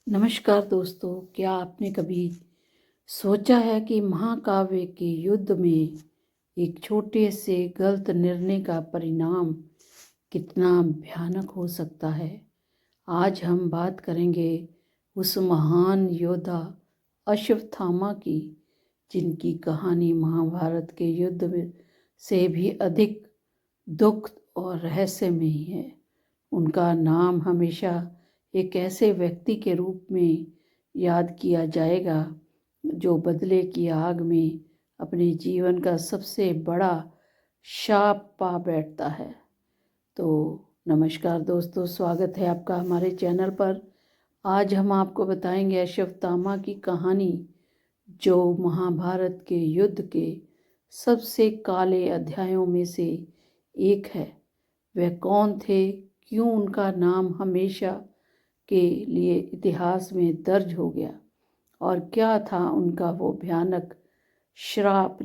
नमस्कार दोस्तों, क्या आपने कभी सोचा है कि महाकाव्य के युद्ध में एक छोटे से गलत निर्णय का परिणाम कितना भयानक हो सकता है। आज हम बात करेंगे उस महान योद्धा अश्वत्थामा की, जिनकी कहानी महाभारत के युद्ध से भी अधिक दुख और रहस्यमयी है। उनका नाम हमेशा एक ऐसे व्यक्ति के रूप में याद किया जाएगा जो बदले की आग में अपने जीवन का सबसे बड़ा शाप पा बैठता है। तो नमस्कार दोस्तों, स्वागत है आपका हमारे चैनल पर। आज हम आपको बताएंगे अश्वत्थामा की कहानी, जो महाभारत के युद्ध के सबसे काले अध्यायों में से एक है। वह कौन थे, क्यों उनका नाम हमेशा के लिए इतिहास में दर्ज हो गया, और क्या था उनका वो भयानक श्राप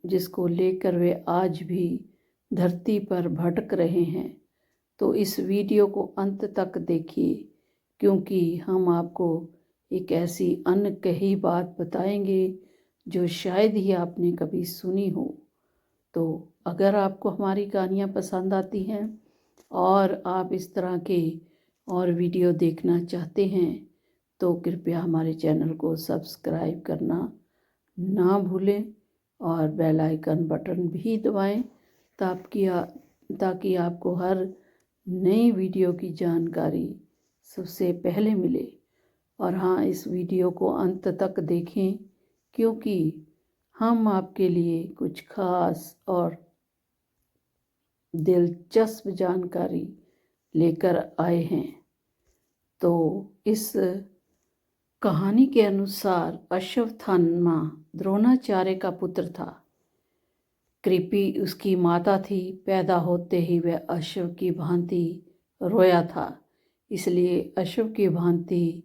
जिसको लेकर वे आज भी धरती पर भटक रहे हैं। तो इस वीडियो को अंत तक देखिए, क्योंकि हम आपको एक ऐसी अनकही बात बताएंगे जो शायद ही आपने कभी सुनी हो। तो अगर आपको हमारी कहानियाँ पसंद आती हैं और आप इस तरह के और वीडियो देखना चाहते हैं तो कृपया हमारे चैनल को सब्सक्राइब करना ना भूलें और बेल आइकन बटन भी दबाएं ताकि आपको हर नई वीडियो की जानकारी सबसे पहले मिले। और हाँ, इस वीडियो को अंत तक देखें, क्योंकि हम आपके लिए कुछ खास और दिलचस्प जानकारी लेकर आए हैं। तो इस कहानी के अनुसार अश्वत्थामा द्रोणाचार्य का पुत्र था। कृपि उसकी माता थी। पैदा होते ही वह अश्व की भांति रोया था, इसलिए अश्व की भांति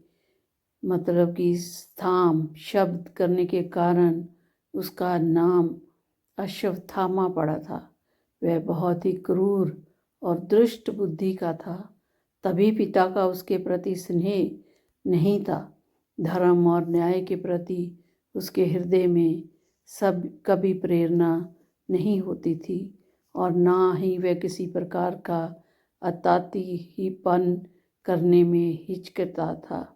मतलब कि स्थाम शब्द करने के कारण उसका नाम अश्वत्थामा पड़ा था। वह बहुत ही क्रूर और दुष्ट बुद्धि का था। तभी पिता का उसके प्रति स्नेह नहीं था। धर्म और न्याय के प्रति उसके हृदय में कभी प्रेरणा नहीं होती थी, और ना ही वह किसी प्रकार का अतातीहीपन करने में हिचकता था।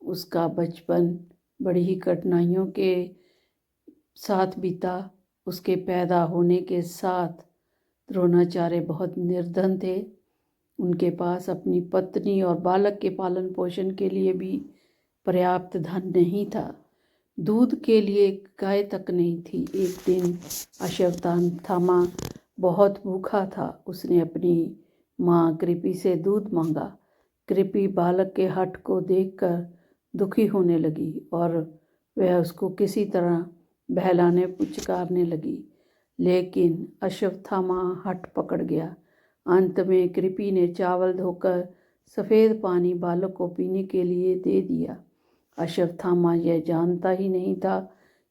उसका बचपन बड़ी ही कठिनाइयों के साथ बीता। उसके पैदा होने के साथ द्रोणाचार्य बहुत निर्धन थे। उनके पास अपनी पत्नी और बालक के पालन पोषण के लिए भी पर्याप्त धन नहीं था। दूध के लिए गाय तक नहीं थी। एक दिन अश्वत्थामा बहुत भूखा था। उसने अपनी माँ कृपि से दूध मांगा। कृपि बालक के हठ को देखकर दुखी होने लगी और वह उसको किसी तरह बहलाने पुचकारने लगी, लेकिन अश्वत्थामा हठ पकड़ गया। अंत में कृपि ने चावल धोकर सफ़ेद पानी बालक को पीने के लिए दे दिया। अश्वत्थामा यह जानता ही नहीं था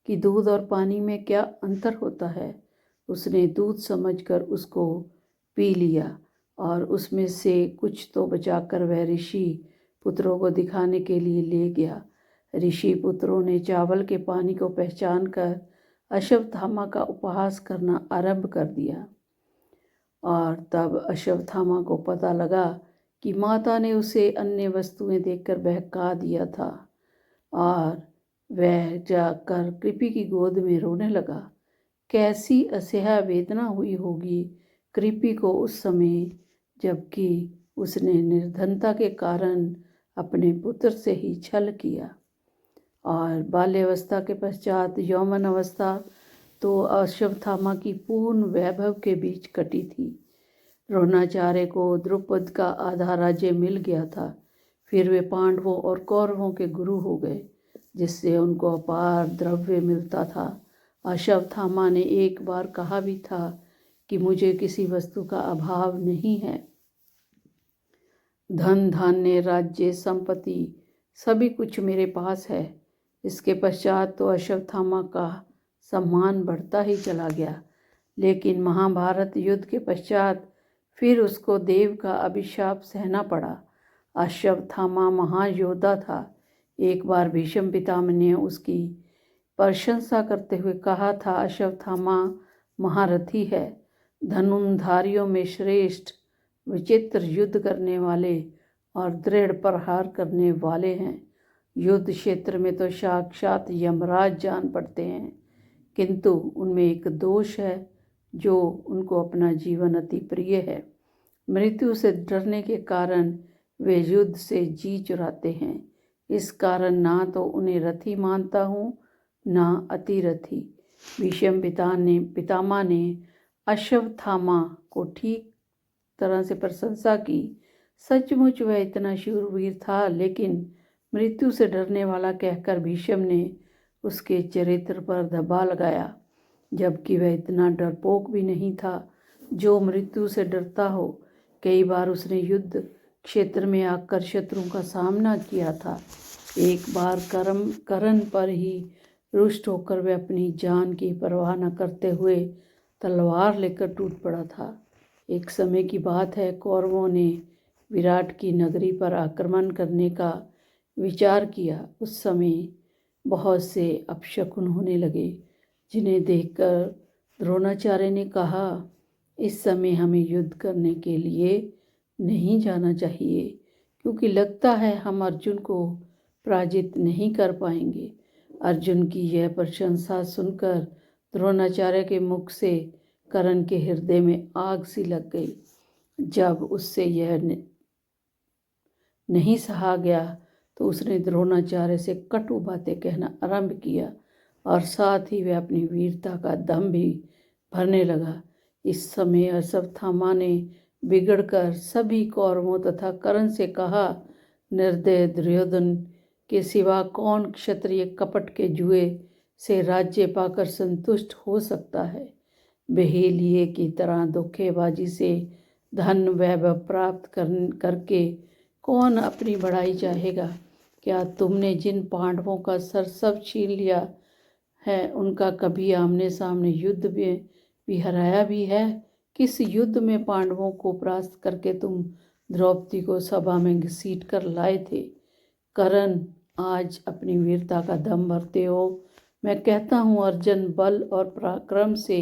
कि दूध और पानी में क्या अंतर होता है। उसने दूध समझकर उसको पी लिया और उसमें से कुछ तो बचाकर वह ऋषि पुत्रों को दिखाने के लिए ले गया। ऋषि पुत्रों ने चावल के पानी को पहचान कर अश्वत्थामा का उपहास करना आरंभ कर दिया। और तब अश्वत्थामा को पता लगा कि माता ने उसे अन्य वस्तुएं देखकर बहका दिया था, और वह जाकर कृपि की गोद में रोने लगा। कैसी असह्य वेदना हुई होगी कृपि को उस समय, जबकि उसने निर्धनता के कारण अपने पुत्र से ही छल किया। और बाल्यावस्था के पश्चात यौवन अवस्था तो अश्वत्थामा की पूर्ण वैभव के बीच कटी थी। द्रोणाचार्य को द्रुपद का आधा राज्य मिल गया था। फिर वे पांडवों और कौरवों के गुरु हो गए, जिससे उनको अपार द्रव्य मिलता था। अश्वत्थामा ने एक बार कहा भी था कि मुझे किसी वस्तु का अभाव नहीं है। धन धान्य राज्य संपत्ति सभी कुछ मेरे पास है। इसके पश्चात तो अश्वत्थामा का सम्मान बढ़ता ही चला गया, लेकिन महाभारत युद्ध के पश्चात फिर उसको देव का अभिशाप सहना पड़ा। अश्वत्थामा महायोद्धा था। एक बार भीष्म पितामह ने उसकी प्रशंसा करते हुए कहा था, अश्वत्थामा महारथी है, धनुर्धारियों में श्रेष्ठ, विचित्र युद्ध करने वाले और दृढ़ प्रहार करने वाले हैं। युद्ध क्षेत्र में तो साक्षात यमराज जान पड़ते हैं, किंतु उनमें एक दोष है जो उनको अपना जीवन अति प्रिय है। मृत्यु से डरने के कारण वे युद्ध से जी चुराते हैं। इस कारण ना तो उन्हें रथी मानता हूँ, ना अतिरथी। भीष्म पितामह ने अश्वत्थामा को ठीक तरह से प्रशंसा की। सचमुच वह इतना शूरवीर था, लेकिन मृत्यु से डरने वाला कहकर भीष्म ने उसके चरित्र पर धब्बा लगाया, जबकि वह इतना डरपोक भी नहीं था जो मृत्यु से डरता हो। कई बार उसने युद्ध क्षेत्र में आकर शत्रुओं का सामना किया था। एक बार कर्ण पर ही रुष्ट होकर वह अपनी जान की परवाह न करते हुए तलवार लेकर टूट पड़ा था। एक समय की बात है, कौरवों ने विराट की नगरी पर आक्रमण करने का विचार किया। उस समय बहुत से अपशकुन होने लगे, जिन्हें देखकर द्रोणाचार्य ने कहा, इस समय हमें युद्ध करने के लिए नहीं जाना चाहिए, क्योंकि लगता है हम अर्जुन को पराजित नहीं कर पाएंगे। अर्जुन की यह प्रशंसा सुनकर द्रोणाचार्य के मुख से कर्ण के हृदय में आग सी लग गई। जब उससे यह नहीं सहा गया तो उसने द्रोणाचार्य से कटु बातें कहना आरंभ किया और साथ ही वह अपनी वीरता का दम भी भरने लगा। इस समय अश्वत्थामा ने बिगड़कर सभी कौरवों तथा कर्ण से कहा, निर्दय दुर्योधन के सिवा कौन क्षत्रिय कपट के जुए से राज्य पाकर संतुष्ट हो सकता है। बहेलिए की तरह धोखेबाजी से धन वैभव प्राप्त करके कौन अपनी बढ़ाई चाहेगा। क्या तुमने जिन पांडवों का सरसब छीन लिया है, उनका कभी आमने सामने युद्ध में भी हराया भी है? किस युद्ध में पांडवों को परास्त करके तुम द्रौपदी को सभा में घसीट कर लाए थे? कर्ण, आज अपनी वीरता का दम भरते हो। मैं कहता हूँ, अर्जुन बल और पराक्रम से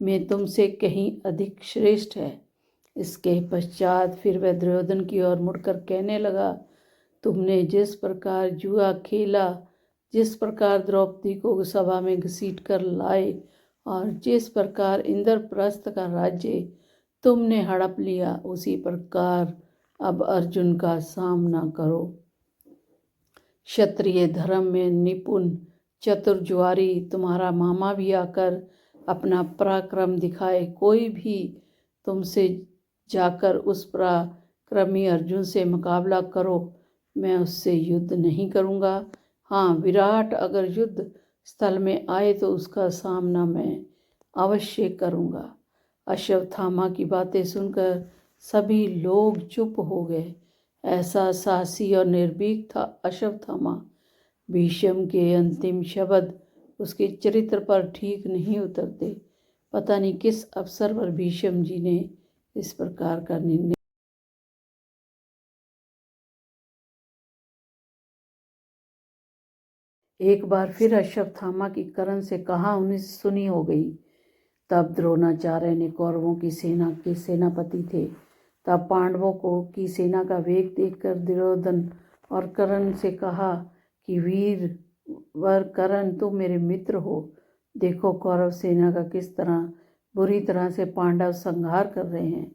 में तुमसे कहीं अधिक श्रेष्ठ है। इसके पश्चात फिर वह दुर्योधन की ओर मुड़कर कहने लगा, तुमने जिस प्रकार जुआ खेला, जिस प्रकार द्रौपदी को सभा में घसीट कर लाए और जिस प्रकार इंद्रप्रस्थ का राज्य तुमने हड़प लिया, उसी प्रकार अब अर्जुन का सामना करो। क्षत्रिय धर्म में निपुण चतुर जुआरी तुम्हारा मामा भी आकर अपना पराक्रम दिखाए। कोई भी तुमसे जाकर उस पराक्रमी अर्जुन से मुकाबला करो, मैं उससे युद्ध नहीं करूँगा। हाँ, विराट अगर युद्ध स्थल में आए तो उसका सामना मैं अवश्य करूँगा। अश्वत्थामा की बातें सुनकर सभी लोग चुप हो गए। ऐसा साहसी और निर्भीक था अश्वत्थामा। भीष्म के अंतिम शब्द उसके चरित्र पर ठीक नहीं उतरते। पता नहीं किस अवसर पर भीष्म जी ने इस प्रकार का निर्णय। एक बार फिर अश्वत्थामा की कर्ण से कहावनी सुनी हो गई। तब द्रोणाचार्य ने कौरवों की सेना के सेनापति थे। तब पांडवों को की सेना का वेग देखकर दुर्योधन और कर्ण से कहा कि वीर वर कर्ण, तुम मेरे मित्र हो। देखो कौरव सेना का किस तरह बुरी तरह से पांडव संहार कर रहे हैं।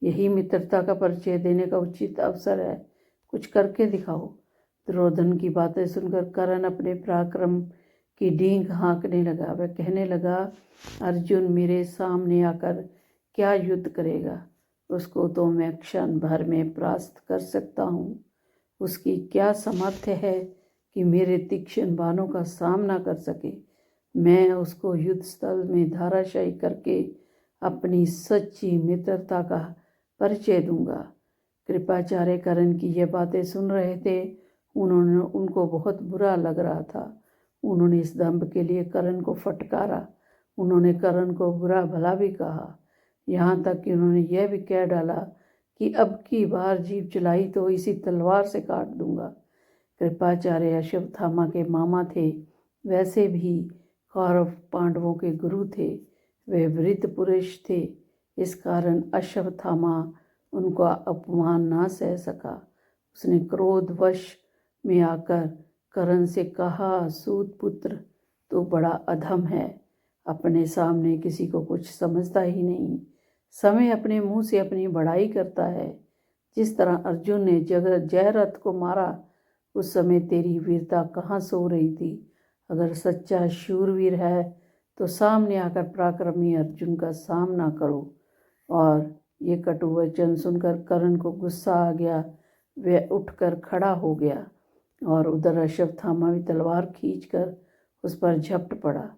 यही मित्रता का परिचय देने का उचित अवसर है। कुछ करके दिखाओ। दुर्योधन की बातें सुनकर कर्ण अपने पराक्रम की डींग हाँकने लगा। वह कहने लगा, अर्जुन मेरे सामने आकर क्या युद्ध करेगा? उसको तो मैं क्षण भर में परास्त कर सकता हूँ। उसकी क्या सामर्थ्य है कि मेरे तीक्ष्ण बाणों का सामना कर सके? मैं उसको युद्ध स्थल में धाराशायी करके अपनी सच्ची मित्रता का परिचय दूंगा। कृपाचार्य कर्ण की ये बातें सुन रहे थे। उनको बहुत बुरा लग रहा था। उन्होंने इस दंभ के लिए कर्ण को फटकारा। उन्होंने कर्ण को बुरा भला भी कहा, यहाँ तक कि उन्होंने यह भी कह डाला कि अब की बार जीभ चलाई तो इसी तलवार से काट दूंगा। कृपाचार्य अश्वत्थामा के मामा थे, वैसे भी कौरव पांडवों के गुरु थे। वे वृद्ध पुरुष थे, इस कारण अश्वत्थामा उनका अपमान ना सह सका। उसने क्रोधवश में आकर कर्ण से कहा, सूत पुत्र तो बड़ा अधम है, अपने सामने किसी को कुछ समझता ही नहीं। समय अपने मुंह से अपनी बड़ाई करता है। जिस तरह अर्जुन ने जयरथ को मारा, उस समय तेरी वीरता कहाँ सो रही थी। अगर सच्चा शूरवीर है तो सामने आकर पराक्रमी अर्जुन का सामना करो। और ये कटु वचन सुनकर कर्ण को गुस्सा आ गया। वह उठकर खड़ा हो गया और उधर अश्वत्थामा भी तलवार खींचकर उस पर झपट पड़ा।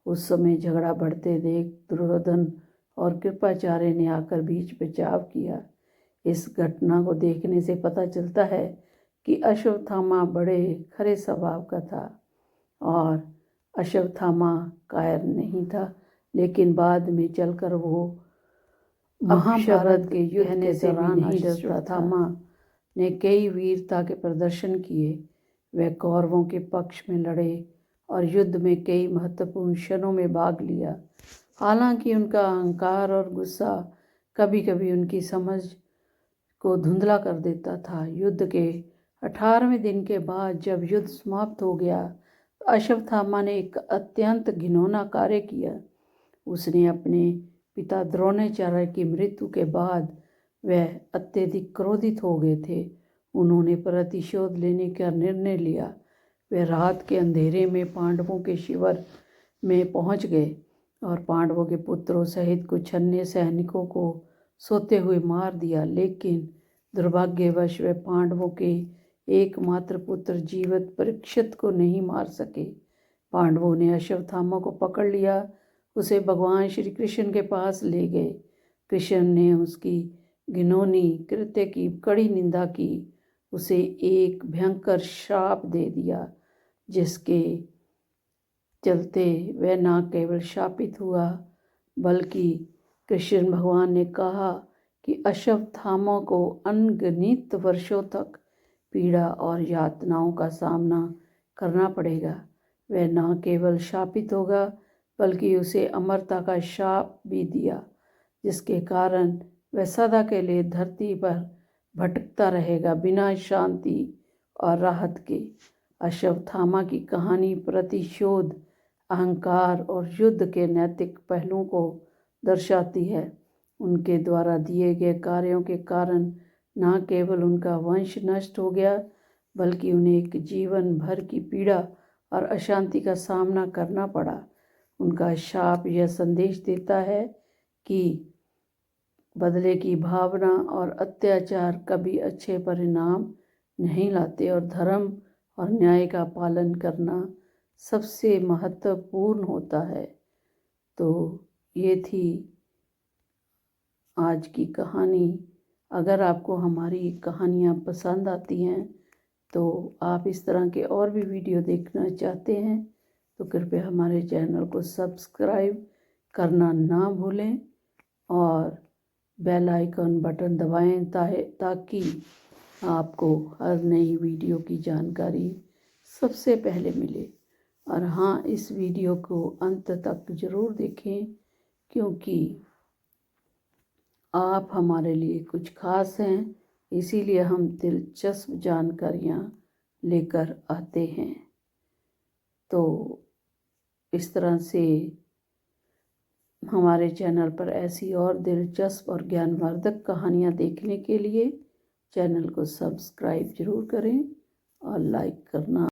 उस समय झगड़ा बढ़ते देख दुर्योधन और कृपाचार्य ने आकर बीच बचाव किया। इस घटना को देखने से पता चलता है कि अश्वत्थामा बड़े खरे स्वभाव का था और अश्वत्थामा कायर नहीं था, लेकिन बाद में चलकर वो महाभारत के युद्ध के दौरान अश्वत्थामा ने कई वीरता के प्रदर्शन किए। वह कौरवों के पक्ष में लड़े और युद्ध में कई महत्वपूर्ण क्षणों में भाग लिया। हालांकि उनका अहंकार और गुस्सा कभी कभी उनकी समझ को धुंधला कर देता था। युद्ध के 18वें दिन के बाद जब युद्ध समाप्त हो गया तो अश्वत्थामा ने एक अत्यंत घिनौना कार्य किया। उसने अपने पिता द्रोणाचार्य की मृत्यु के बाद वह अत्यधिक क्रोधित हो गए थे। उन्होंने प्रतिशोध लेने का निर्णय लिया। वे रात के अंधेरे में पांडवों के शिविर में पहुंच गए और पांडवों के पुत्रों सहित कुछ अन्य सैनिकों को सोते हुए मार दिया। लेकिन दुर्भाग्यवश वे पांडवों के एकमात्र पुत्र जीवित परीक्षित को नहीं मार सके। पांडवों ने अश्वत्थामा को पकड़ लिया, उसे भगवान श्री कृष्ण के पास ले गए। कृष्ण ने उसकी घिनौनी कृत्य की कड़ी निंदा की, उसे एक भयंकर श्राप दे दिया, जिसके चलते वह न केवल शापित हुआ बल्कि कृष्ण भगवान ने कहा कि अश्वत्थामा को अनगिनत वर्षों तक पीड़ा और यातनाओं का सामना करना पड़ेगा। वह न केवल शापित होगा बल्कि उसे अमरता का शाप भी दिया, जिसके कारण वह सदा के लिए धरती पर भटकता रहेगा बिना शांति और राहत के। अश्वत्थामा की कहानी प्रतिशोध, अहंकार और युद्ध के नैतिक पहलुओं को दर्शाती है। उनके द्वारा दिए गए कार्यों के कारण न केवल उनका वंश नष्ट हो गया बल्कि उन्हें एक जीवन भर की पीड़ा और अशांति का सामना करना पड़ा। उनका शाप यह संदेश देता है कि बदले की भावना और अत्याचार कभी अच्छे परिणाम नहीं लाते और धर्म और न्याय का पालन करना सबसे महत्वपूर्ण होता है। तो ये थी आज की कहानी। अगर आपको हमारी कहानियाँ पसंद आती हैं तो आप इस तरह के और भी वीडियो देखना चाहते हैं तो कृपया हमारे चैनल को सब्सक्राइब करना ना भूलें और बेल आइकन बटन दबाएं ताकि आपको हर नई वीडियो की जानकारी सबसे पहले मिले। और हाँ, इस वीडियो को अंत तक ज़रूर देखें क्योंकि आप हमारे लिए कुछ खास हैं, इसीलिए हम दिलचस्प जानकारियाँ लेकर आते हैं। तो इस तरह से हमारे चैनल पर ऐसी और दिलचस्प और ज्ञानवर्धक कहानियाँ देखने के लिए चैनल को सब्सक्राइब ज़रूर करें और लाइक करना